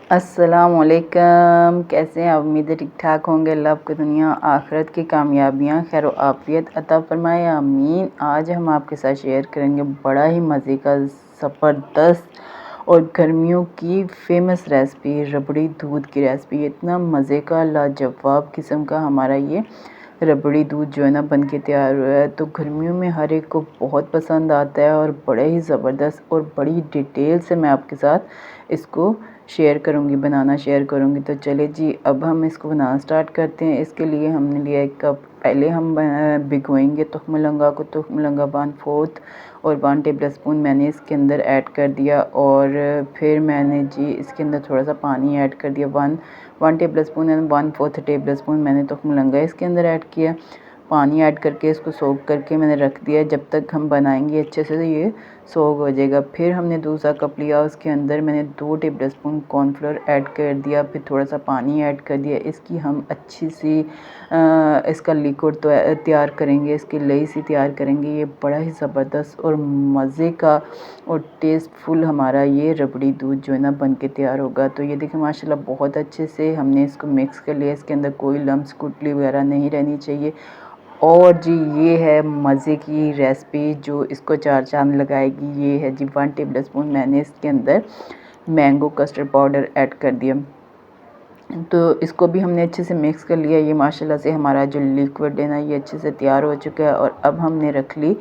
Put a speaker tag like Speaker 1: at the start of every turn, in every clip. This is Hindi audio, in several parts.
Speaker 1: अस्सलामुअलैकुम। कैसे हैं आप? उम्मीद है ठीक ठाक होंगे। अल्लाह आपको दुनिया आखिरत की कामयाबियाँ खैर व आफ़ियत अता फ़रमाए, आमीन। आज हम आपके साथ शेयर करेंगे बड़ा ही मज़े का ज़बरदस्त और गर्मियों की फ़ेमस रेसिपी रबड़ी दूध की रेसिपी। इतना मज़े का लाजवाब किस्म का हमारा ये रबड़ी दूध जो है ना बन के तैयार हुआ है, तो गर्मियों में हर एक को बहुत पसंद आता है और बड़े ही ज़बरदस्त और बड़ी डिटेल से मैं आपके साथ इसको शेयर करूँगी, बनाना शेयर करूँगी। तो चले जी, अब हम इसको बनाना स्टार्ट करते हैं। इसके लिए हमने लिया 1 कप। पहले हम भिगोएंगे तुख्म लंगा को। तुख्म लंगा 1/4 और 1 टेबल स्पून मैंने इसके अंदर ऐड कर दिया और फिर मैंने जी इसके अंदर थोड़ा सा पानी ऐड कर दिया। 1 table spoon and 1/4 table spoon मैंने तुख्म लंगा इसके अंदर ऐड किया। पानी ऐड करके इसको सोक करके मैंने रख दिया। जब तक हम बनाएंगे अच्छे से ये सोक हो जाएगा। फिर हमने दूसरा कप लिया, उसके अंदर मैंने 2 टेबल स्पून कॉर्नफ्लोर ऐड कर दिया। फिर थोड़ा सा पानी ऐड कर दिया। इसकी हम अच्छी सी इसका लिक्विड तो तैयार करेंगे, इसकी लई सी तैयार करेंगे। ये बड़ा ही ज़बरदस्त और मज़े का और टेस्टफुल हमारा ये रबड़ी दूध जो है ना बन के तैयार होगा। तो ये देखिए माशाल्लाह बहुत अच्छे से हमने इसको मिक्स कर लिया। इसके अंदर कोई लम्स गुठली वगैरह नहीं रहनी चाहिए। और जी ये है मज़े की रेसिपी जो इसको 4 चाँद लगाएगी। ये है जी 1 टेबल स्पून मैंने इसके अंदर मैंगो कस्टर्ड पाउडर ऐड कर दिया। तो इसको भी हमने अच्छे से मिक्स कर लिया। ये माशाल्लाह से हमारा जो लिक्विड है ना ये अच्छे से तैयार हो चुका है। और अब हमने रख ली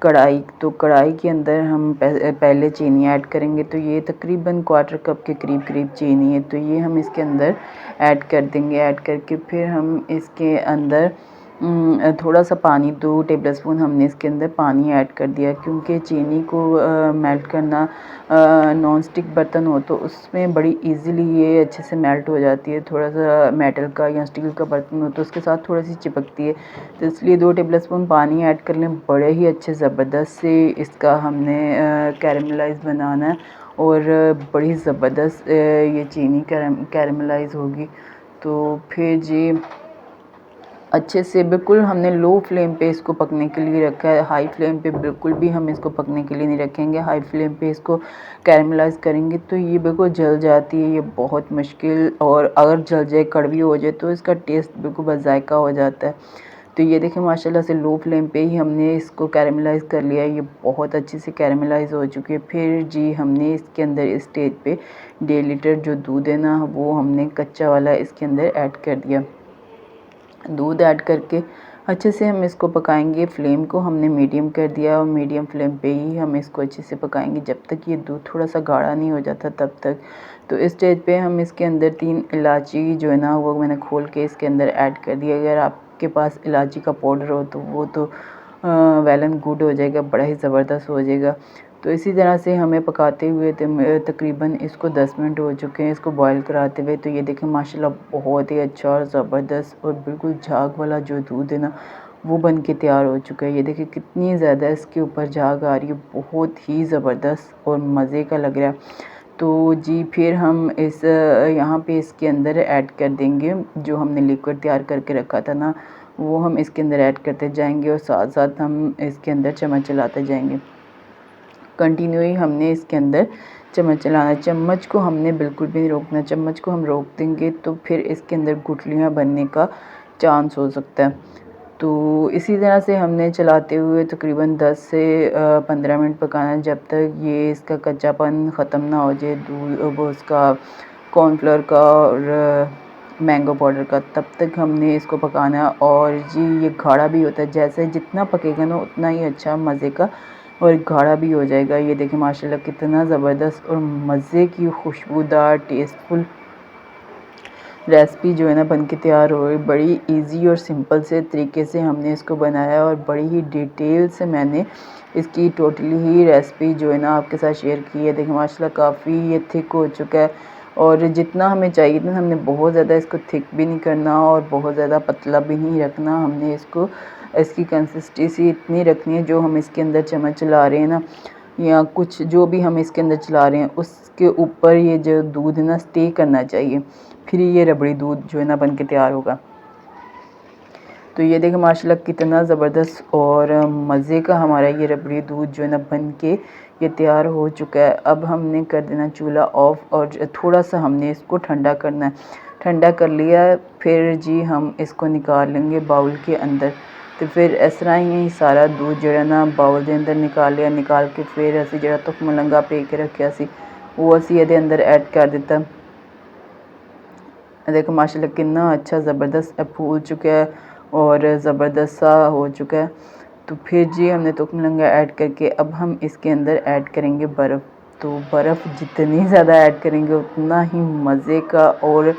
Speaker 1: कढ़ाई। तो कढ़ाई के अंदर हम पहले चीनी ऐड करेंगे। तो ये तकरीबन 1/4 कप के करीब चीनी है, तो ये हम इसके अंदर ऐड कर देंगे। ऐड करके फिर हम इसके अंदर थोड़ा सा पानी 2 टेबल स्पून हमने इसके अंदर पानी ऐड कर दिया, क्योंकि चीनी को मेल्ट करना नॉन स्टिक बर्तन हो तो उसमें बड़ी इजीली ये अच्छे से मेल्ट हो जाती है। थोड़ा सा मेटल का या स्टील का बर्तन हो तो उसके साथ थोड़ी सी चिपकती है, तो इसलिए 2 टेबल स्पून पानी ऐड कर लें। बड़े ही अच्छे ज़बरदस्त से इसका हमने कैरेमलाइज़ बनाना है और बड़ी ज़बरदस्त ये चीनी कैरेमलाइज़ होगी। तो फिर जी अच्छे से बिल्कुल हमने लो फ्लेम पे इसको पकने के लिए रखा है। हाई फ्लेम पे बिल्कुल भी हम इसको पकने के लिए नहीं रखेंगे। हाई फ्लेम पे इसको कैरेमलाइज़ करेंगे तो ये बिल्कुल जल जाती है। ये बहुत मुश्किल, और अगर जल जाए कड़वी हो जाए तो इसका टेस्ट बिल्कुल बज़ायका हो जाता है। तो ये देखें माशाल्लाह से लो फ्लेम पे ही हमने इसको कैरेमलाइज़ कर लिया। ये बहुत अच्छे से कैरेमलाइज़ हो चुकी है। फिर जी हमने इसके अंदर इस स्टेज पे 1.5 लीटर जो दूध है ना वो हमने कच्चा वाला इसके अंदर ऐड कर दिया। दूध ऐड करके अच्छे से हम इसको पकाएंगे। फ्लेम को हमने मीडियम कर दिया और मीडियम फ्लेम पे ही हम इसको अच्छे से पकाएंगे जब तक ये दूध थोड़ा सा गाढ़ा नहीं हो जाता तब तक। तो इस स्टेज पे हम इसके अंदर 3 इलायची जो है ना वो मैंने खोल के इसके अंदर ऐड कर दिया। अगर आपके पास इलायची का पाउडर हो तो वो तो वेल एंड गुड हो जाएगा, बड़ा ही ज़बरदस्त हो जाएगा। तो इसी तरह से हमें पकाते हुए तकरीबन इसको 10 मिनट हो चुके हैं इसको बॉईल कराते हुए। तो ये देखें माशाल्लाह बहुत ही अच्छा और ज़बरदस्त और बिल्कुल झाग वाला जो दूध है ना वो बन के तैयार हो चुका है। ये देखिए कितनी ज़्यादा इसके ऊपर झाग आ रही है, बहुत ही ज़बरदस्त और मज़े का लग रहा है। तो जी फिर हम इस यहाँ पे इसके अंदर ऐड कर देंगे जो हमने लिक्विड तैयार करके रखा था ना वो हम इसके अंदर ऐड करते जाएंगे और साथ साथ हम इसके अंदर चम्मच चलाते जाएंगे। कंटिन्यू ही हमने इसके अंदर चम्मच चलाना। चम्मच को हमने बिल्कुल भी नहीं रोकना। चम्मच को हम रोक देंगे तो फिर इसके अंदर गुठलियाँ बनने का चांस हो सकता है। तो इसी तरह से हमने चलाते हुए तकरीबन 10 से 15 मिनट पकाना है जब तक ये इसका कच्चापन ख़त्म ना हो जाए दूध वो उसका कॉर्नफ्लोर का और मैंगो पाउडर का। तब तक हमने इसको पकाना है। और जी ये गाढ़ा भी होता है, जैसे जितना पकेगा ना उतना ही अच्छा मज़े का और गाढ़ा भी हो जाएगा। ये देखिए माशाल्लाह कितना ज़बरदस्त और मज़े की खुशबूदार टेस्टफुल रेसिपी जो है ना बन के तैयार हो गई। बड़ी इजी और सिंपल से तरीके से हमने इसको बनाया और बड़ी ही डिटेल से मैंने इसकी टोटली ही रेसिपी जो है ना आपके साथ शेयर की है। देखिए माशाल्लाह काफ़ी ये थिक हो चुका है और जितना हमें चाहिए था हमने बहुत ज़्यादा इसको थिक भी नहीं करना और बहुत ज़्यादा पतला भी नहीं रखना। हमने इसको इसकी कंसिस्टेंसी इतनी रखनी है जो हम इसके अंदर चम्मच चला रहे हैं ना या कुछ जो भी हम इसके अंदर चला रहे हैं उसके ऊपर ये जो दूध है ना स्टे करना चाहिए, फिर ये रबड़ी दूध जो है ना बन के तैयार होगा। तो ये देखिए माशाल्लाह कितना ज़बरदस्त और मज़े का हमारा ये रबड़ी दूध जो है ना बन के ये तैयार हो चुका है। अब हमने कर देना चूल्हा ऑफ और थोड़ा सा हमने इसको ठंडा करना है। ठंडा कर लिया है, फिर जी हम इसको निकाल लेंगे बाउल के अंदर। तो फिर इस तरह ही सारा दूध जो ना बाउल के अंदर निकाल लिया। निकाल के फिर असी जो तुख मलंगा पे के रखा सी वो असी ये अंदर ऐड कर दिता। देखो माशाल्लाह कितना अच्छा ज़बरदस्त फूल चुका है और ज़बरदस्त सा हो चुका है। तो फिर जी हमने तुख मलंगा ऐड करके अब हम इसके अंदर ऐड करेंगे बर्फ़। तो बर्फ़ जितनी ज़्यादा ऐड करेंगे उतना ही मज़े का और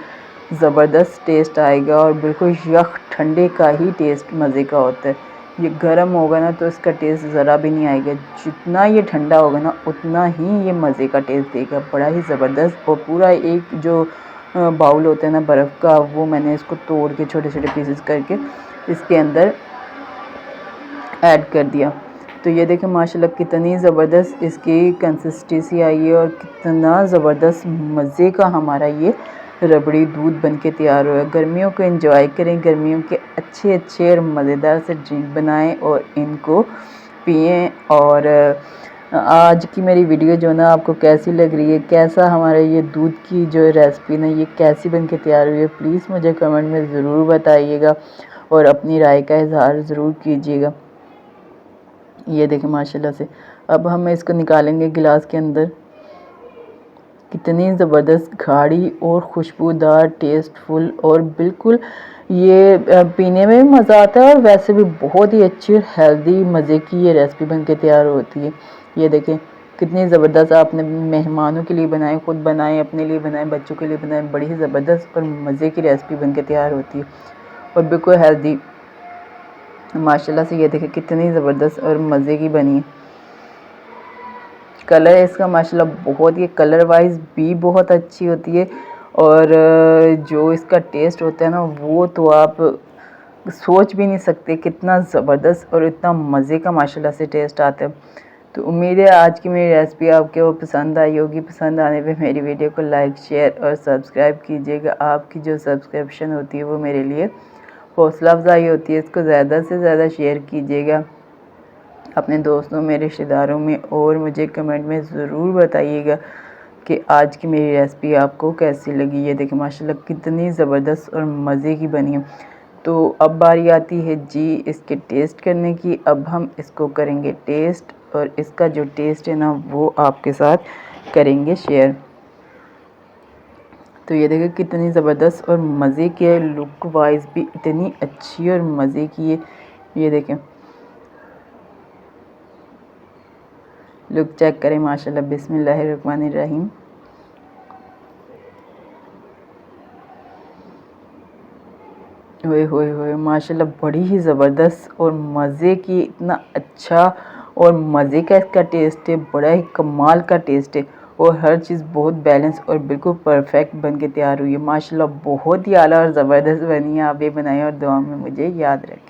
Speaker 1: ज़बरदस्त टेस्ट आएगा और बिल्कुल यख ठंडे का ही टेस्ट मज़े का होता है। ये गर्म होगा ना तो इसका टेस्ट ज़रा भी नहीं आएगा। जितना ये ठंडा होगा ना उतना ही ये मज़े का टेस्ट देगा, बड़ा ही ज़बरदस्त। और पूरा एक जो बाउल होता है ना बर्फ़ का, वो मैंने इसको तोड़ के छोटे छोटे पीसेस करके इसके अंदर ऐड कर दिया। तो ये देखें माशाल्लाह कितनी ज़बरदस्त इसकी कंसिस्टेंसी आई है और कितना ज़बरदस्त मज़े का हमारा ये रबड़ी दूध बन के तैयार हुआ है। गर्मियों को एंजॉय करें, गर्मियों के अच्छे अच्छे और मज़ेदार से ड्रिंक बनाएं और इनको पिएं। और आज की मेरी वीडियो जो ना आपको कैसी लग रही है, कैसा हमारा ये दूध की जो रेसिपी ना ये कैसी बन के तैयार हुई है, प्लीज़ मुझे कमेंट में ज़रूर बताइएगा और अपनी राय का इज़हार ज़रूर कीजिएगा। ये देखें माशाल्लाह से अब हम इसको निकालेंगे गिलास के अंदर। कितनी ज़बरदस्त गाढ़ी और खुशबूदार, टेस्टफुल और बिल्कुल ये पीने में भी मज़ा आता है और वैसे भी बहुत ही अच्छी और हेल्दी मज़े की ये रेसिपी बन के तैयार होती है। ये देखें कितनी ज़बरदस्त, आपने मेहमानों के लिए बनाए, ख़ुद बनाए, अपने लिए बनाए, बच्चों के लिए बनाए, बड़ी ही ज़बरदस्त और मज़े की रेसिपी बन के तैयार होती है और बिल्कुल हेल्दी माशाल्लाह से। ये देखें कितनी ज़बरदस्त और मज़े की बनी है। कलर इसका माशाल्लाह बहुत ही कलर वाइज भी बहुत अच्छी होती है और जो इसका टेस्ट होता है ना वो तो आप सोच भी नहीं सकते कितना ज़बरदस्त और इतना मज़े का माशाल्लाह से टेस्ट आता है। तो उम्मीद है आज की मेरी रेसिपी आपको पसंद आई होगी। पसंद आने पे मेरी वीडियो को लाइक, शेयर और सब्सक्राइब कीजिएगा। आपकी जो सब्सक्रिप्शन होती है वो मेरे लिए हौसला अफजाई होती है। इसको ज़्यादा से ज़्यादा शेयर कीजिएगा अपने दोस्तों में, रिश्तेदारों में और मुझे कमेंट में ज़रूर बताइएगा कि आज की मेरी रेसिपी आपको कैसी लगी। ये देखिए माशाल्लाह कितनी ज़बरदस्त और मज़े की बनी है। तो अब बारी आती है जी इसके टेस्ट करने की। अब हम इसको करेंगे टेस्ट और इसका जो टेस्ट है ना वो आपके साथ करेंगे शेयर। तो ये देखिए कितनी ज़बरदस्त और मज़े की है, लुक वाइज भी इतनी अच्छी और मज़े की है। ये देखें लुक चेक करें माशाल्लाह। बिस्मिल्लाहिर्रहमानिर्रहीम। ओए होए होए माशाल्लाह बड़ी ही ज़बरदस्त और मज़े की, इतना अच्छा और मज़े का इसका टेस्ट है, बड़ा ही कमाल का टेस्ट है और हर चीज़ बहुत बैलेंस और बिल्कुल परफेक्ट बन के तैयार हुई है माशाल्लाह। बहुत ही आला और ज़बरदस्त बनी है। आप ये बनाएं और दुआ में मुझे याद रखें।